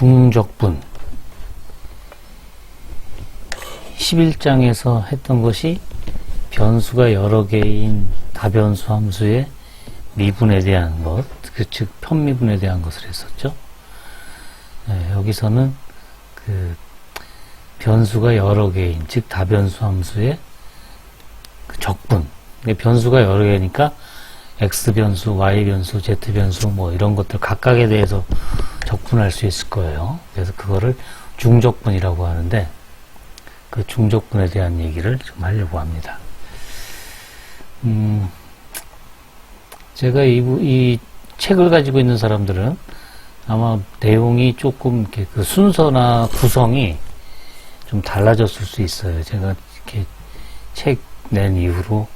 중적분 11장에서 했던 것이 변수가 여러 개인 다변수 함수의 미분에 대한 것, 즉 편미분에 대한 것을 했었죠. 네, 여기서는 그 변수가 여러 개인, 즉 다변수 함수의 그 적분. 변수가 여러 개니까 x변수, y변수, z변수 뭐 이런 것들 각각에 대해서 적분할 수 있을 거예요. 그래서 그거를 중적분이라고 하는데 그 중적분에 대한 얘기를 좀 하려고 합니다. 제가 이 책을 가지고 있는 사람들은 아마 내용이 조금 이렇게 그 순서나 구성이 좀 달라졌을 수 있어요. 제가 이렇게 책 낸 이후로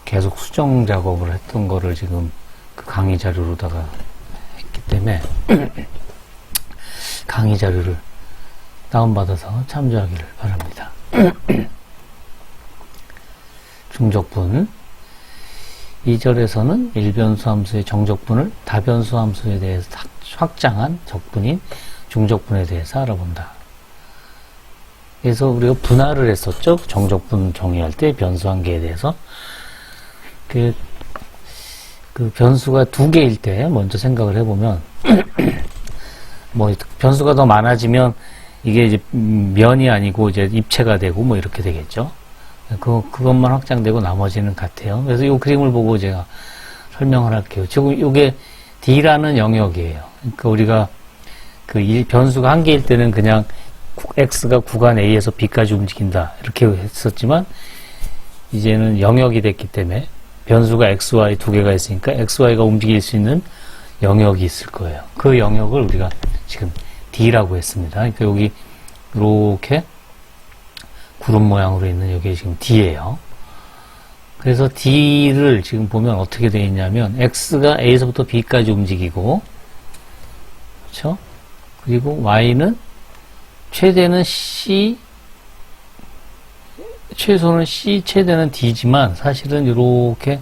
계속 수정 작업을 했던 거를 지금 그 강의 자료로다가 했기 때문에 강의 자료를 다운받아서 참조하기를 바랍니다. 중적분 2절에서는 일변수 함수의 정적분을 다변수 함수에 대해서 확장한 적분인 중적분에 대해서 알아본다. 그래서 우리가 분할을 했었죠. 정적분 정의할 때 변수 한 개에 대해서. 그 변수가 두 개일 때 먼저 생각을 해보면 뭐 변수가 더 많아지면 이게 이제 면이 아니고 이제 입체가 되고 뭐 이렇게 되겠죠. 그것만 확장되고 나머지는 같아요. 그래서 이 그림을 보고 제가 설명을 할게요. 지금 이게 D라는 영역이에요. 그러니까 우리가 그 변수가 한 개일 때는 그냥 X가 구간 A에서 B까지 움직인다 이렇게 했었지만 이제는 영역이 됐기 때문에 변수가 X, Y 두 개가 있으니까 X, Y가 움직일 수 있는 영역이 있을 거예요. 그 영역을 우리가 지금 D라고 했습니다. 그러니까 여기 이렇게 구름 모양으로 있는 여기 지금 D예요. 그래서 D를 지금 보면 어떻게 되어 있냐면 X가 A에서부터 B까지 움직이고 그렇죠? 그리고 Y는 최대는 C, 최소는 C, 최대는 D지만 사실은 이렇게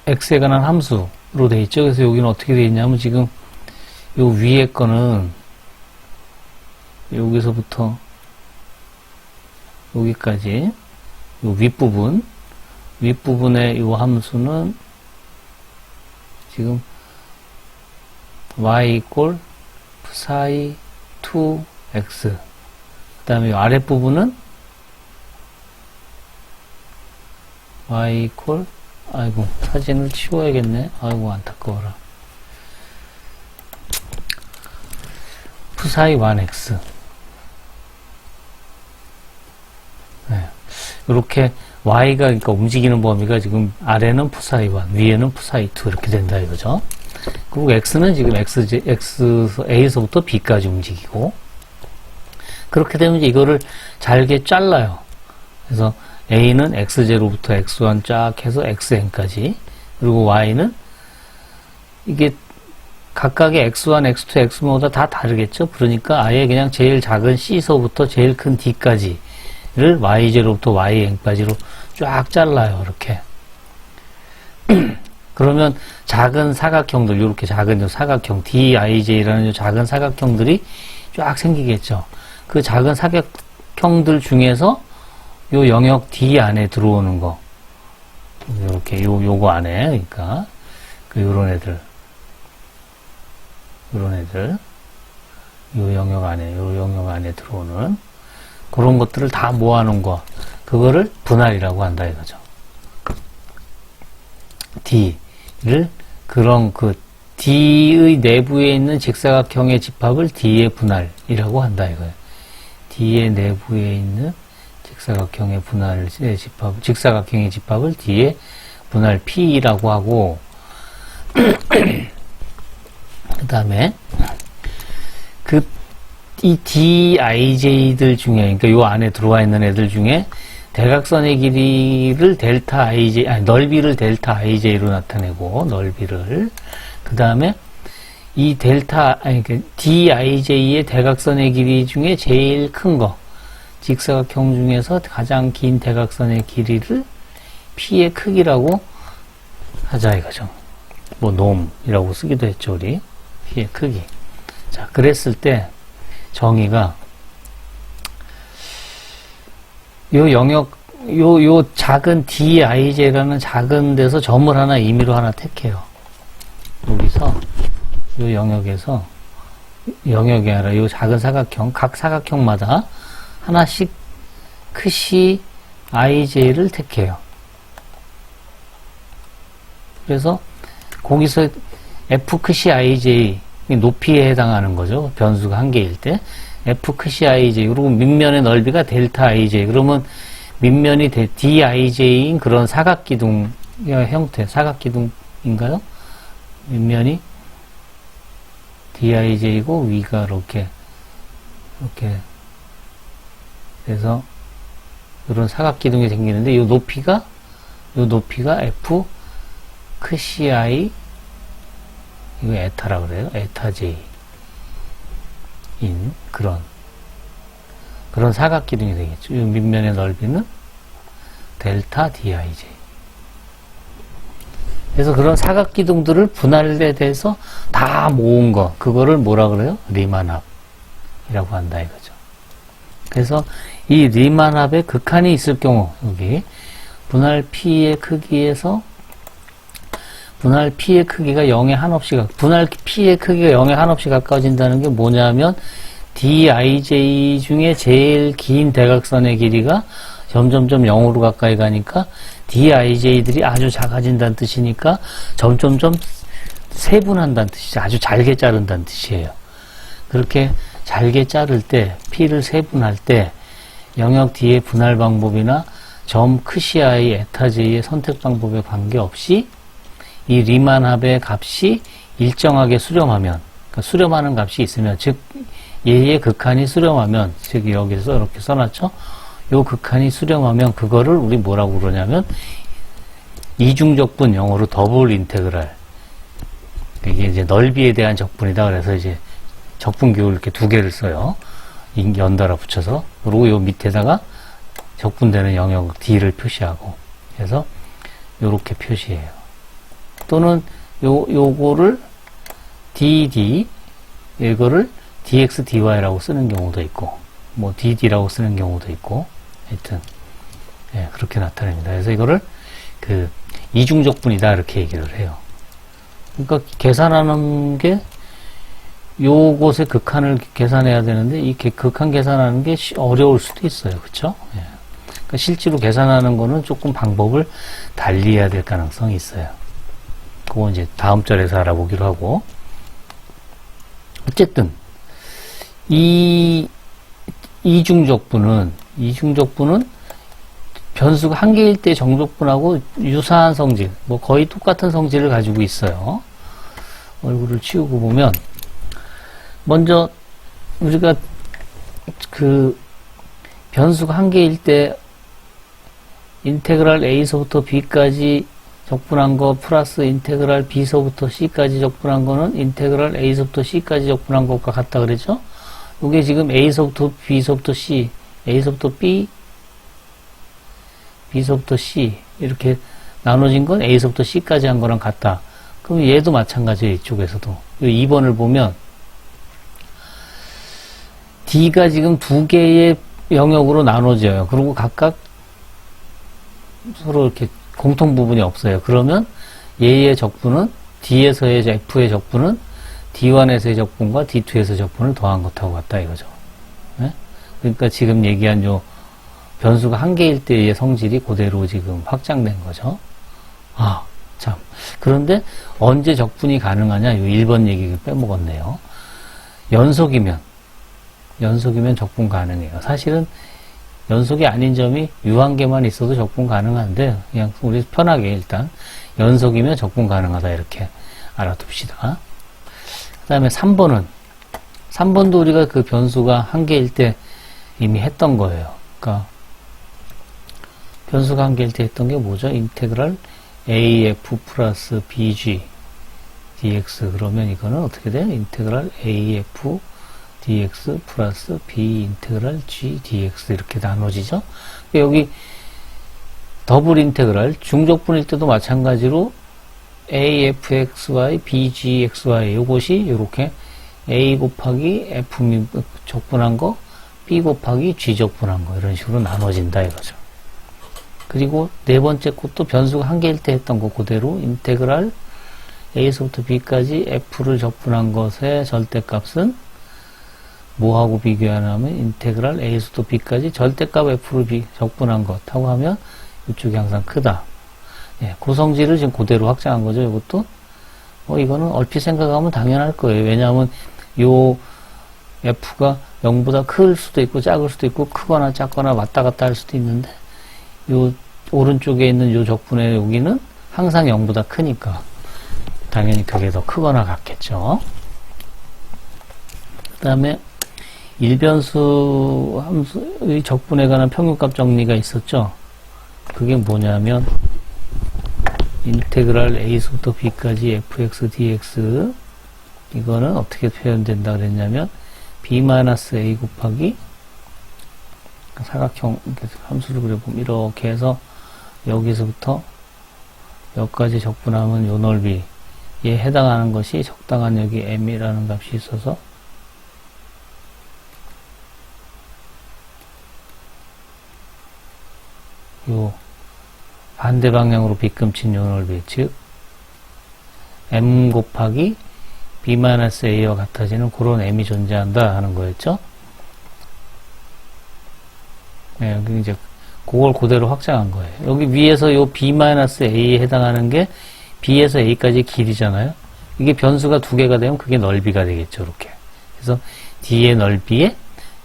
X에 관한 함수로 되어 있죠. 그래서 여기는 어떻게 되어 있냐면 지금 요 위에 거는 여기서부터 여기까지 요 윗부분의 요 함수는 지금 y 이꼴 psi 2x 그 다음에 아랫부분은 y 이꼴 아이고 사진을 치워야겠네. 아이고 안타까워라. psi 1x 네. 이렇게 y가 그러니까 움직이는 범위가 지금 아래는 psi 1 위에는 psi 2 이렇게 된다 이거죠. 그리고 x는 지금 A에서부터 B까지 움직이고 그렇게 되면 이제 이거를 잘게 잘라요. 그래서 A는 x0부터 x1 쫙 해서 xn까지 그리고 y는 이게 각각의 x1, x2, x모다 다 다르겠죠. 그러니까 아예 그냥 제일 작은 C서부터 제일 큰 D까지를 y0부터 yn까지로 쫙 잘라요. 이렇게 그러면 작은 사각형들, 이렇게 작은 사각형, DIJ라는 작은 사각형들이 쫙 생기겠죠. 그 작은 사각형들 중에서 요 영역 D 안에 들어오는 거, 이렇게 요거 안에, 그러니까, 요런 애들, 요 영역 안에 들어오는 그런 것들을 다 모아놓은 거, 그거를 분할이라고 한다 이거죠. D를 그런 D의 내부에 있는 직사각형의 집합을 D의 분할이라고 한다 이거예요. D의 내부에 있는 직사각형의 직사각형의 집합을 D의 분할 P라고 하고 그 다음에 이 DIJ들 중에 그러니까 요 안에 들어와 있는 애들 중에 대각선의 길이를 델타 IJ, 넓이를 델타 IJ로 나타내고, 넓이를. 그 다음에 이 DIJ의 대각선의 길이 중에 제일 큰 거, 직사각형 중에서 가장 긴 대각선의 길이를 P의 크기라고 하자 이거죠. 뭐 놈이라고 쓰기도 했죠, 우리. P의 크기. 자, 그랬을 때 정의가 요 영역, 요 작은 dij라는 작은 데서 점을 하나 임의로 하나 택해요. 여기서 요 영역에서 영역이 아니라 요 작은 사각형, 각 사각형마다 하나씩 크시 ij를 택해요. 그래서 거기서 f 크시 ij 높이에 해당하는 거죠. 변수가 한 개일 때 f 크시 ij 그리고 밑면의 넓이가 델타 ij 그러면 밑면이 dij인 그런 사각기둥 형태 사각기둥인가요? 밑면이 dij고 위가 이렇게 그래서 이런 사각기둥이 생기는데 이 높이가 f 크시 i 이거 에타라고 그래요. 에타 j 인 그런 사각기둥이 되겠죠. 이 밑면의 넓이는 델타 dij. 그래서 그런 사각기둥들을 분할에 대해서 다 모은 거, 그거를 뭐라 그래요? 리만합이라고 한다 이거죠. 그래서 이 리만합의 극한이 있을 경우, 여기 분할 P의 크기에서 분할 P의 크기가 0에 한없이 분할 P의 크기가 0에 한없이 가까워진다는 게 뭐냐면 dij 중에 제일 긴 대각선의 길이가 점점점 0으로 가까이 가니까 dij들이 아주 작아진다는 뜻이니까 점점점 세분한다는 뜻이죠. 아주 잘게 자른다는 뜻이에요. 그렇게 잘게 자를 때 P를 세분할 때 영역 D의 분할 방법이나 점 크시 i 에타 j의 선택 방법에 관계없이 이 리만합의 값이 일정하게 수렴하면, 그러니까 수렴하는 값이 있으면, 즉 얘의 극한이 수렴하면, 즉 여기서 이렇게 써놨죠. 요 극한이 수렴하면 그거를 우리 뭐라고 그러냐면 이중적분, 영어로 더블 인테그랄. 이게 이제 넓이에 대한 적분이다. 그래서 이제 적분기호를 이렇게 두 개를 써요. 연달아 붙여서. 그리고 요 밑에다가 적분되는 영역 D를 표시하고. 그래서 요렇게 표시해요. 또는 요거를 dd, 이거를 dx, dy라고 쓰는 경우도 있고, 뭐 dd라고 쓰는 경우도 있고, 하여튼, 예, 그렇게 나타냅니다. 그래서 이거를 그 이중적분이다 이렇게 얘기를 해요. 그러니까 계산하는 게 요것의 극한을 계산해야 되는데 이 극한 계산하는 게 어려울 수도 있어요. 그렇죠? 예. 그러니까 실제로 계산하는 거는 조금 방법을 달리 해야 될 가능성이 있어요. 그건 이제 다음 절에서 알아보기로 하고. 어쨌든 이 이중적분은 변수가 한 개일 때 정적분하고 유사한 성질, 뭐 거의 똑같은 성질을 가지고 있어요. 얼굴을 치우고 보면 먼저 우리가 그 변수가 한 개일 때 인테그랄 a서부터 b까지 적분한 거 플러스 인테그랄 b서부터 c까지 적분한 거는 인테그랄 a서부터 c까지 적분한 것과 같다 그랬죠? 이게 지금 a서부터 b서부터 c, a서부터 b, b서부터 c 이렇게 나눠진 건 a서부터 c까지 한 거랑 같다. 그럼 얘도 마찬가지예요. 이쪽에서도. 2번을 보면 d가 지금 두 개의 영역으로 나눠져요. 그리고 각각 서로 이렇게 공통 부분이 없어요. 그러면 얘의 적분은 D에서의 F의 적분은 D1에서의 적분과 D2에서의 적분을 더한 것하고 같다 이거죠. 네? 그러니까 지금 얘기한 요 변수가 한 개일 때의 성질이 그대로 지금 확장된 거죠. 아, 참. 그런데 언제 적분이 가능하냐? 요 1번 얘기 빼먹었네요. 연속이면 적분 가능해요. 사실은 연속이 아닌 점이 유한계만 있어도 적분 가능한데 그냥 우리 편하게 일단 연속이면 적분 가능하다 이렇게 알아둡시다. 그 다음에 3번도 우리가 그 변수가 한 개일 때 이미 했던 거예요. 그러니까 변수가 한 개일 때 했던 게 뭐죠? 인테그랄 AF 플러스 BG dx 그러면 이거는 어떻게 돼요? 인테그랄 AF dx 플러스 b 인테그랄 g dx 이렇게 나눠지죠. 여기 더블 인테그랄 중적분일 때도 마찬가지로 AFXY, BGXY 요것이 이렇게 A 곱하기 F 적분한 거, B 곱하기 G 적분한 거 이런 식으로 나눠진다 이거죠. 그리고 네 번째 것도 변수가 한 개일 때 했던 거 그대로 인테그랄 A에서부터 B까지 F를 적분한 것의 절대값은 뭐하고 비교하냐면 인테그랄 A에서부터 B까지 절대값 F를 적분한 것하고 하면 이쪽이 항상 크다. 예, 고성질을 지금 그대로 확장한 거죠. 이것도 이거는 얼핏 생각하면 당연할 거예요. 왜냐하면 요 F가 0보다 클 수도 있고 작을 수도 있고 크거나 작거나 왔다 갔다 할 수도 있는데 요 오른쪽에 있는 요 적분의 여기는 항상 0보다 크니까 당연히 그게 더 크거나 같겠죠. 그 다음에 일변수 함수의 적분에 관한 평균값 정리가 있었죠. 그게 뭐냐면 인테그랄 A에서부터 B까지 fx dx 이거는 어떻게 표현된다 그랬냐면 B-A 곱하기 사각형 함수를 그려보면 이렇게 해서 여기서부터 여기까지 적분하면 요 넓이에 해당하는 것이 적당한 여기 m이라는 값이 있어서 요 반대 방향으로 빗금친 요 넓이 즉 m 곱하기 B-A와 같아지는 그런 m이 존재한다 하는 거였죠. 네, 여기 이제 그걸 그대로 확장한 거예요. 여기 위에서 요 B-A에 해당하는 게 B에서 A까지 길이잖아요. 이게 변수가 두 개가 되면 그게 넓이가 되겠죠. 이렇게. 그래서 D의 넓이에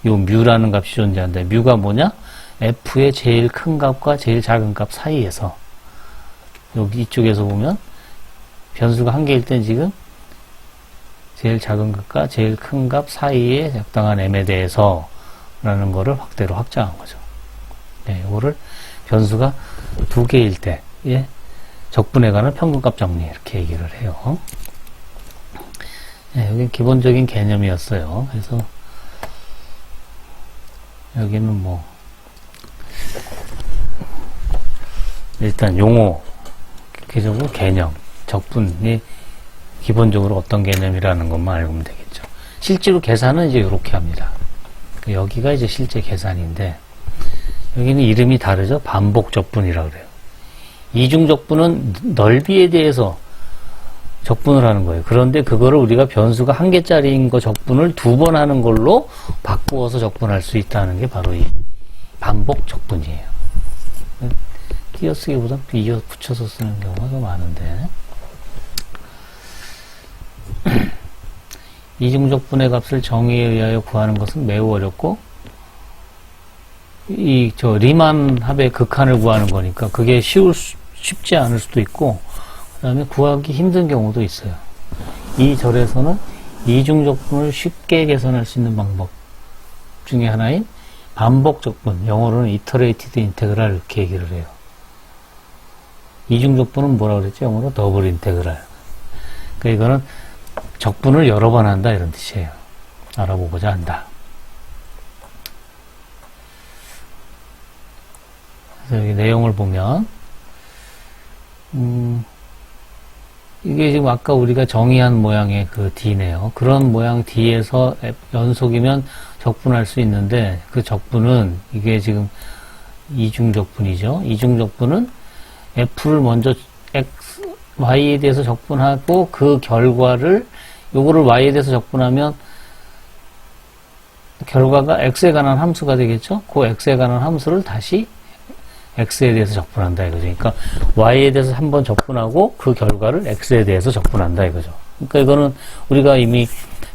요 뮤라는 값이 존재한다. 뮤가 뭐냐? F의 제일 큰 값과 제일 작은 값 사이에서 여기 이쪽에서 보면 변수가 한 개일 땐 지금 제일 작은 값과 제일 큰 값 사이에 적당한 m에 대해서 라는 거를 확대로 확장한 거죠. 네, 이거를 변수가 두 개일 때 적분에 관한 평균값 정리 이렇게 얘기를 해요. 네, 여기 기본적인 개념이었어요. 그래서 여기는 뭐 일단 용어 기본적으로 개념 적분이 기본적으로 어떤 개념이라는 것만 알면 되겠죠. 실제로 계산은 이제 이렇게 합니다. 여기가 이제 실제 계산인데 여기는 이름이 다르죠. 반복 적분이라고 그래요. 이중 적분은 넓이에 대해서 적분을 하는 거예요. 그런데 그거를 우리가 변수가 한 개짜리인 거 적분을 두 번 하는 걸로 바꾸어서 적분할 수 있다는 게 바로 이 반복 적분이에요. 띄어쓰기보다 이어 붙여서 쓰는 경우가 더 많은데 이중적분의 값을 정의에 의하여 구하는 것은 매우 어렵고 리만 합의 극한을 구하는 거니까 그게 쉽지 않을 수도 있고 그 다음에 구하기 힘든 경우도 있어요. 이 절에서는 이중적분을 쉽게 계산할 수 있는 방법 중에 하나인 반복적분, 영어로는 iterated integral 이렇게 얘기를 해요. 이중적분은 뭐라고 그랬죠? 영어로 더블 인테그랄. 그러니까 이거는 적분을 여러 번 한다 이런 뜻이에요. 알아보고자 한다. 그래서 여기 내용을 보면 이게 지금 아까 우리가 정의한 모양의 그 D네요. 그런 모양 D에서 연속이면 적분할 수 있는데 그 적분은 이게 지금 이중적분이죠. 이중적분은 F를 먼저 Y에 대해서 적분하고 그 결과를 요거를 Y에 대해서 적분하면 결과가 X에 관한 함수가 되겠죠. 그 X에 관한 함수를 다시 X에 대해서 적분한다 이거죠. 그러니까 Y에 대해서 한번 적분하고 그 결과를 X에 대해서 적분한다 이거죠. 그러니까 이거는 우리가 이미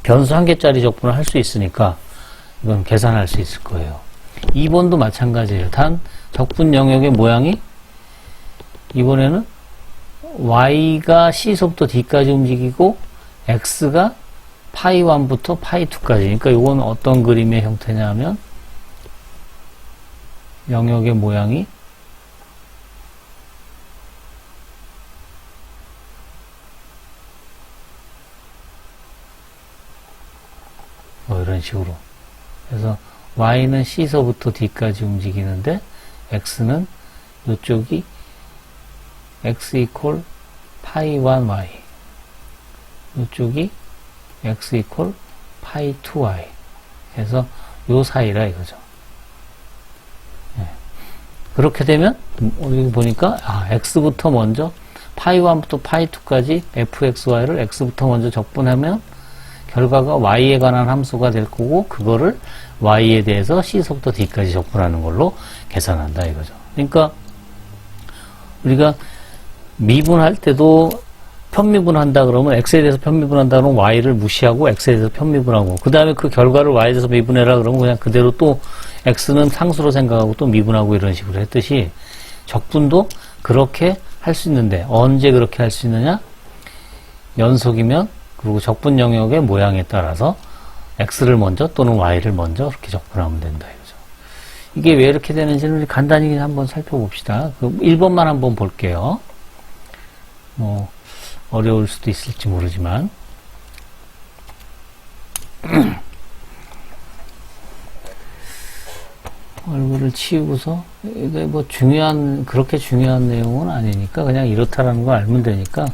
변수 한 개짜리 적분을 할 수 있으니까 이건 계산할 수 있을 거예요. 2번도 마찬가지예요. 단 적분 영역의 모양이 이번에는 Y가 C서부터 D까지 움직이고 X가 파이 1부터 파이 2까지. 그러니까 이건 어떤 그림의 형태냐 하면 영역의 모양이 뭐 이런 식으로. 그래서 Y는 C서부터 D까지 움직이는데 X는 이쪽이 X 이퀄 파이 1 y. 이쪽이 x 이퀄 파이 2 y. 해서 요 사이라 이거죠. 네. 그렇게 되면 여기 보니까 x부터 먼저 파이 1부터 파이 2까지 fxy를 x부터 먼저 적분하면 결과가 y에 관한 함수가 될 거고 그거를 y에 대해서 c서부터 d까지 적분하는 걸로 계산한다 이거죠. 그러니까 우리가 미분할 때도 편미분한다 그러면 x에 대해서 편미분한다 그러면 y를 무시하고 x에 대해서 편미분하고 그 다음에 그 결과를 y에 대해서 미분해라 그러면 그냥 그대로 또 x는 상수로 생각하고 또 미분하고 이런 식으로 했듯이 적분도 그렇게 할 수 있는데 언제 그렇게 할 수 있느냐? 연속이면 그리고 적분 영역의 모양에 따라서 x를 먼저 또는 y를 먼저 그렇게 적분하면 된다 이거죠. 이게 왜 이렇게 되는지는 우리 간단히 한번 살펴봅시다. 그 1번만 한번 볼게요. 뭐 어려울 수도 있을지 모르지만 얼굴을 치우고서 이게 뭐 그렇게 중요한 내용은 아니니까 그냥 이렇다라는 걸 알면 되니까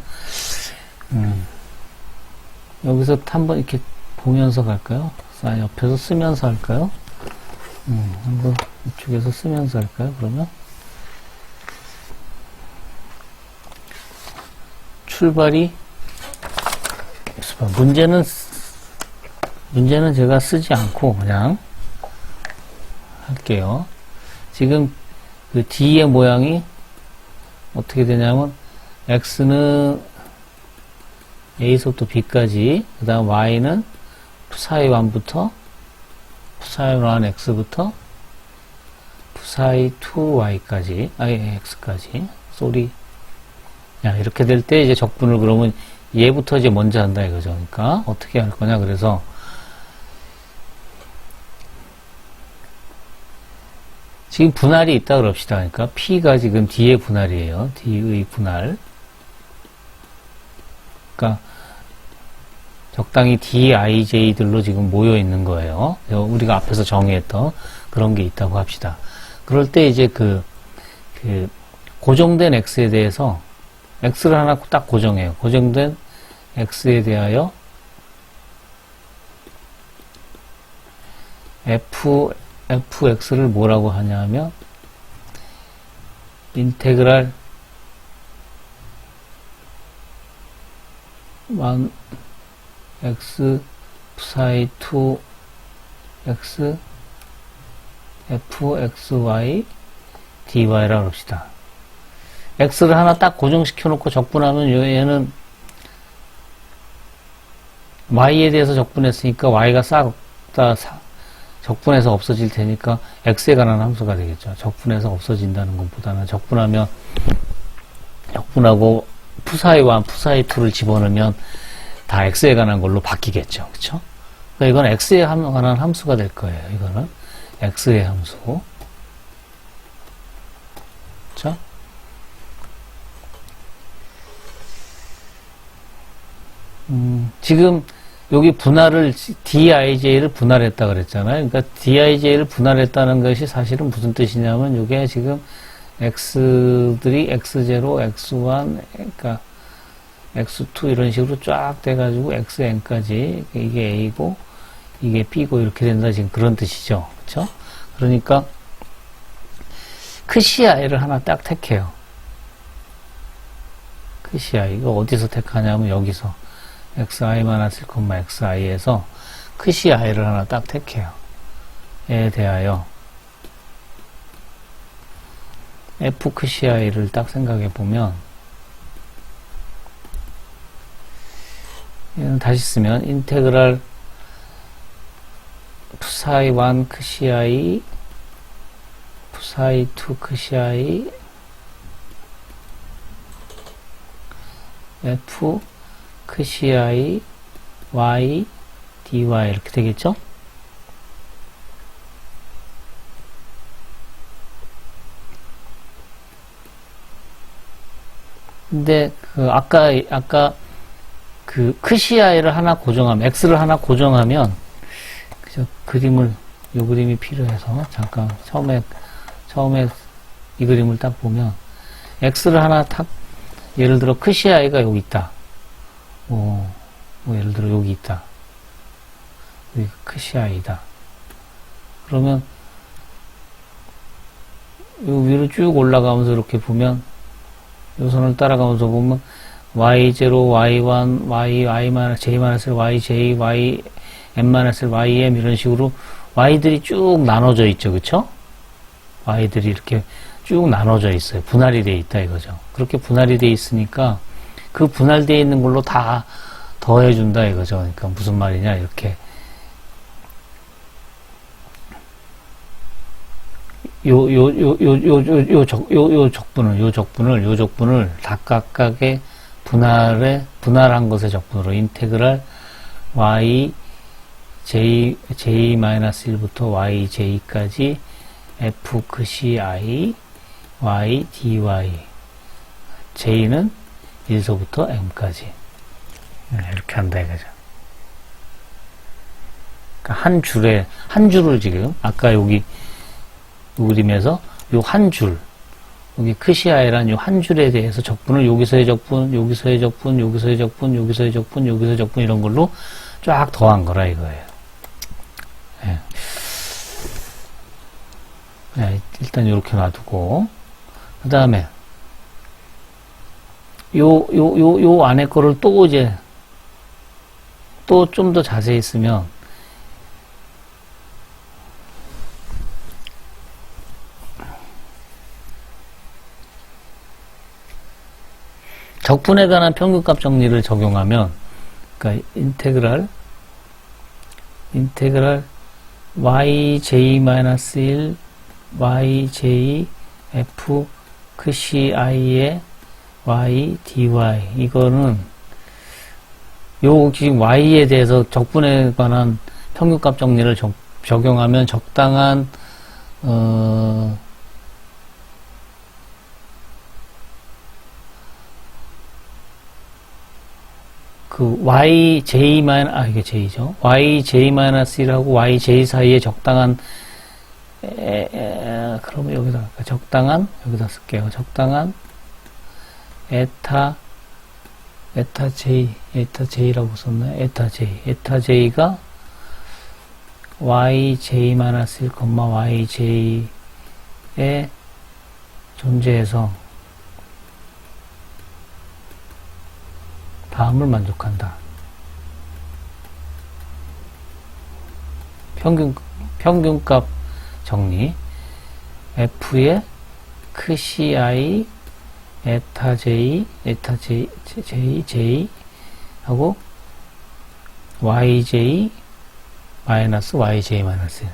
여기서 한번 이렇게 보면서 갈까요? 옆에서 쓰면서 할까요? 한번 이쪽에서 쓰면서 할까요? 그러면 출발이 문제는 제가 쓰지 않고 그냥 할게요. 지금 그 D의 모양이 어떻게 되냐면 X는 A서부터 B까지 그 다음 Y는 푸사이 1부터 푸사이 1 X부터 푸사이 2 Y까지 X까지 이렇게 될 때 이제 적분을 그러면 얘부터 이제 먼저 한다 이거죠. 그러니까 어떻게 할 거냐 그래서 지금 분할이 있다 그럽시다. 그러니까 P가 지금 D의 분할이에요. D의 분할. 그러니까 적당히 DIJ들로 지금 모여 있는 거예요. 우리가 앞에서 정의했던 그런 게 있다고 합시다. 그럴 때 이제 그 고정된 X에 대해서 X를 하나 딱 고정해요. 고정된 X에 대하여 fx를 뭐라고 하냐면 인테그랄 1 x psi 2 x fxy dy라고 합시다. x를 하나 딱 고정시켜 놓고 적분하면 얘는 y에 대해서 적분했으니까 y가 싹 다 적분해서 없어질 테니까 x에 관한 함수가 되겠죠. 적분해서 없어진다는 것보다는 적분하고 푸사이 1, 푸사이 2를 집어넣으면 다 x에 관한 걸로 바뀌겠죠. 그쵸? 그러니까 이건 x에 관한 함수가 될 거예요. 이거는 x의 함수. 그쵸? 지금 여기 분할을 DIJ를 분할했다 그랬잖아요. 그러니까 DIJ를 분할했다는 것이 사실은 무슨 뜻이냐면 이게 지금 X들이 X0, X1, 그러니까 X2 이런 식으로 쫙 돼가지고 XN까지 이게 A고 이게 B고 이렇게 된다 지금 그런 뜻이죠. 그렇죠? 그러니까 크시아이를 하나 딱 택해요. 크시아이 이거 어디서 택하냐면 여기서 xi-1, 크시아이를 하나 딱 택해요. 에 대하여 f 크시아이를 딱 생각해 보면 얘는 다시 쓰면 인테그랄 푸사이 1 크시아이 푸사이 2 크시아이 f 크시아이 y dy 이렇게 되겠죠? 근데 아까 그 크시아이를 하나 고정하면 x를 하나 고정하면 그죠? 요 그림이 필요해서 잠깐 처음에 이 그림을 딱 보면 x를 하나 딱 예를 들어 크시 i가 여기 있다. 예를 들어 여기 있다. 여기 크시 i다. 그러면 요 위로 쭉 올라가면서 이렇게 보면 요 선을 따라가면서 보면 y0, y1, y-j-1, yj, ym-1, ym 이런 식으로 y들이 쭉 나눠져 있죠. 그쵸? y들이 이렇게 쭉 나눠져 있어요. 분할이 돼 있다 이거죠. 그렇게 분할이 돼 있으니까 그 분할되어 있는 걸로 다 더해준다 이거죠. 그러니까 무슨 말이냐 이렇게 요 적분을 다 각각의 분할한 것의 적분으로 인테그랄 y j-1부터 yj까지 f 크시 i y dy j는 1서부터 m까지 이렇게 한다 이거죠. 그러니까 한 줄을 지금 아까 여기 그림에서 요 한 줄, 여기 크시아이란 요 한 줄에 대해서 적분을 여기서의 적분, 여기서의 적분, 여기서의 적분, 여기서의 적분, 여기서의 적분 이런 걸로 쫙 더한 거라 이거예요. 예. 네, 일단 이렇게 놔두고 그 다음에 요 안에 거를 또 이제 또 좀 더 자세히 쓰면 적분에 관한 평균값 정리를 적용하면 그러니까 인테그랄 yj-1 yj f 크시 i의 y dy 이거는 요 지금 y에 대해서 적분에 관한 평균값 정리를 적용하면 적당한 그 yj 이게 j죠. yj-1하고 yj 사이에 적당한 그러면 여기다 쓸게요. 적당한 에타 j라고 썼나요? 에타 j가 yj-1, yj에 존재해서 다음을 만족한다. 평균값 정리. f의 크시 i, 에타 j 하고 yj 마이너스 yj 마이너스 1.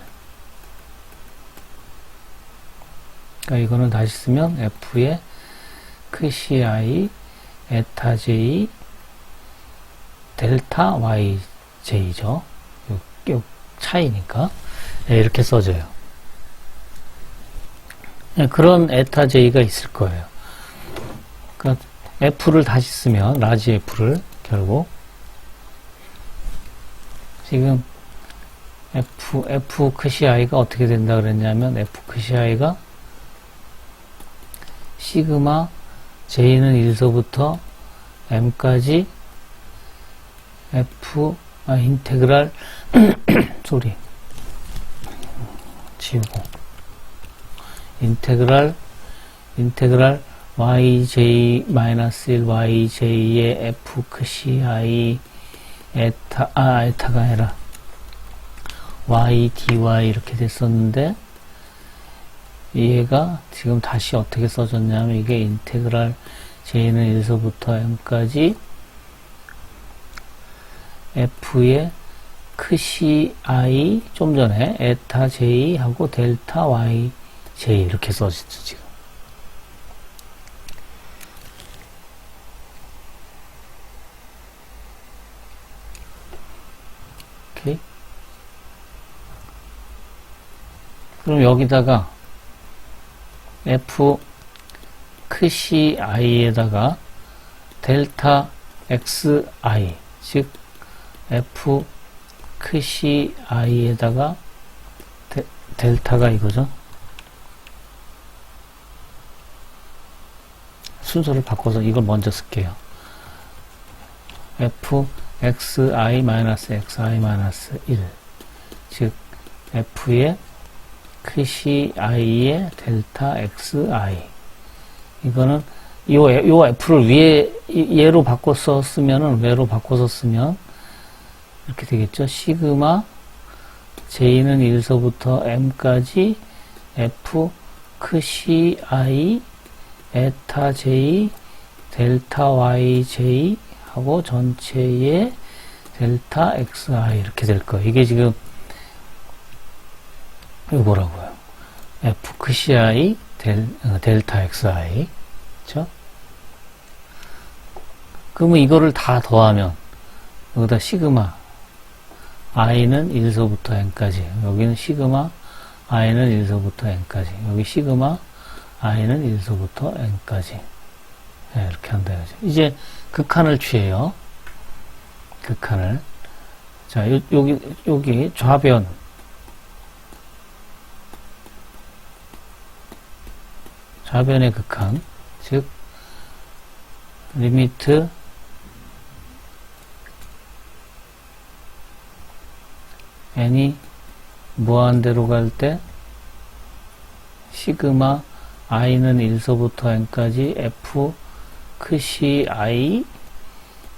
그러니까 이거는 다시 쓰면 f의 크시 i, 에타 j 델타 yj죠. 요 차이니까 이렇게 써져요. 그런 에타 j가 있을 거예요. 그러니까 f를 다시 쓰면 라지 f를 결국 지금 f 크시 i가 어떻게 된다 그랬냐면 f 크시 i가 시그마 j는 1서부터 m까지 인테그랄 지우고 인테그랄 yj-1 yj의 f 크시 i 에타가 아니라 y dy 이렇게 됐었는데 얘가 지금 다시 어떻게 써졌냐면 이게 인테그랄 j는 1서부터 m까지 f의 크시 i 좀 전에 에타 j 하고 델타 y j 이렇게 써졌죠 지금. 오케이. 그럼 여기다가 f 크시 i에다가 델타 xi 즉 f 크시 i에다가 델타가 이거죠. 순서를 바꿔서 이걸 먼저 쓸게요. fxi-xi-1 즉 f의 크시 i의 델타 xi 이거는 요 f를 위에 얘로 바꿔서 쓰면은 외로 바꿔서 쓰면 이렇게 되겠죠. 시그마 j는 1서부터 m까지 f 크시 i 에타 j 델타 yj 하고 전체의 델타 xi 이렇게 될 거예요. 이게 지금 이거라고요. f 크시 i 델타 xi 그렇죠? 그러면 이거를 다 더하면 여기다 시그마 i는 1서부터 n까지 여기는 시그마 i는 1서부터 n까지 여기 시그마 i는 1서부터 n까지 네, 이렇게 한다 이거죠. 이제 극한을 취해요. 극한을 자 여기 좌변의 극한 즉 리미트 n이 무한대로 갈 때 시그마 i는 1서부터 n까지 f 크시 i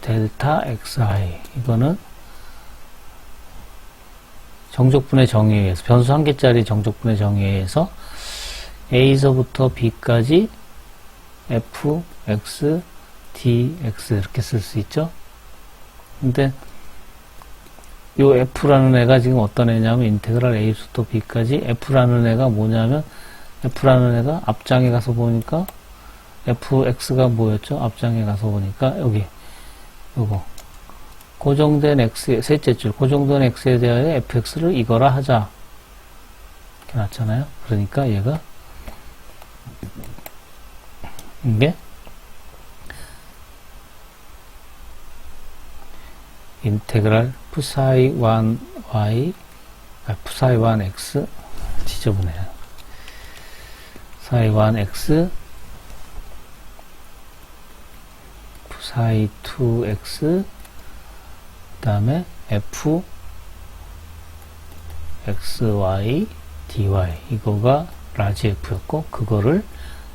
델타 xi 이거는 정적분의 정의에 의해서 변수 한 개짜리 정적분의 정의에 의해서 a서부터 b까지 f x dx 이렇게 쓸 수 있죠. 근데 요 f라는 애가 지금 어떤 애냐면 인테그랄 a부터 b까지 f라는 애가 뭐냐면 f라는 애가 앞장에 가서 보니까 fx가 뭐였죠? 앞장에 가서 보니까 여기 요거 고정된 x 셋째 줄 고정된 x에 대하여 fx를 이거라 하자 이렇게 놨잖아요. 그러니까 얘가 이게 인테그랄 푸사이 1y 푸사이 1x 지저분해요. 푸사이 1x 푸사이 2x 그 다음에 f xy dy 이거가 라지 f였고 그거를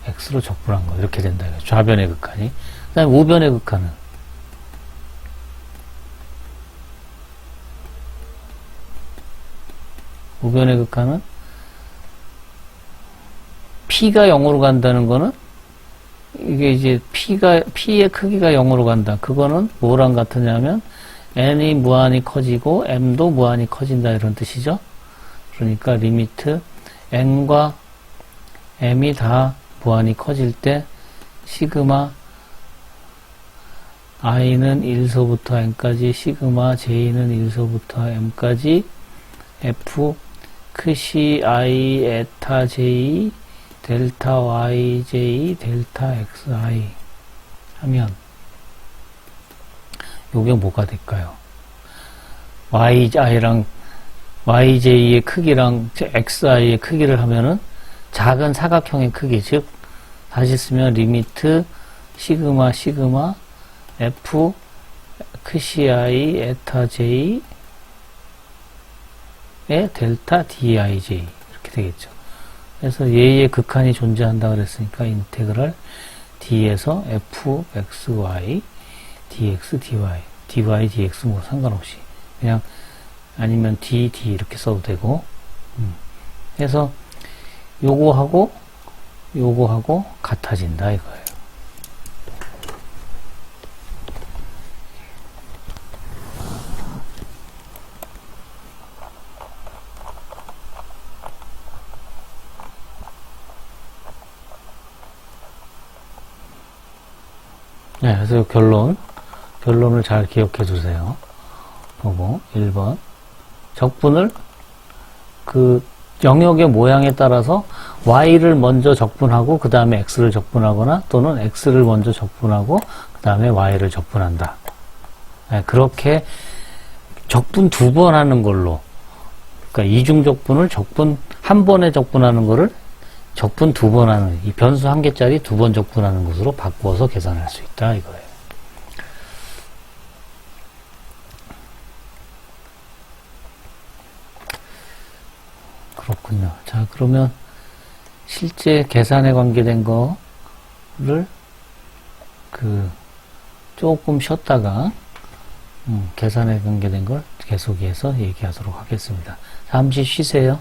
x로 적분한 거 이렇게 된다. 좌변의 극한이. 그 다음에 우변의 극한은 우변의 극한은 p가 0으로 간다는 거는 이게 이제 p의 크기가 0으로 간다. 그거는 뭐랑 같으냐면 n이 무한히 커지고 m도 무한히 커진다 이런 뜻이죠. 그러니까 리미트 n과 m이 다 무한히 커질 때 시그마 i는 1서부터 n까지 시그마 j는 1서부터 m까지 f 크시 i 에타 j 델타 yj 델타 xi 하면 요게 뭐가 될까요? yi랑 yj의 크기랑 xi의 크기를 하면은 작은 사각형의 크기 즉 다시 쓰면 리미트 시그마 f 크시 i 에타 j 의 델타 dij 이렇게 되겠죠. 그래서 얘의 극한이 존재한다 그랬으니까 인테그랄 d에서 fxy dx dy dy dx 뭐 상관없이 그냥 아니면 d 이렇게 써도 되고 그래서 요거하고 같아진다 이거예요. 네, 그래서 결론을 잘 기억해 주세요. 보고 1번 적분을 그 영역의 모양에 따라서 y를 먼저 적분하고 그 다음에 x를 적분하거나 또는 x를 먼저 적분하고 그 다음에 y를 적분한다. 네, 그렇게 적분 2번 하는 걸로 그러니까 이중적분을 적분 한 번에 적분하는 거를 적분 2번 하는, 이 변수 1개짜리 2번 적분하는 것으로 바꾸어서 계산할 수 있다, 이거예요. 그렇군요. 자, 그러면 실제 계산에 관계된 거를 조금 쉬었다가 계산에 관계된 걸 계속해서 얘기하도록 하겠습니다. 잠시 쉬세요.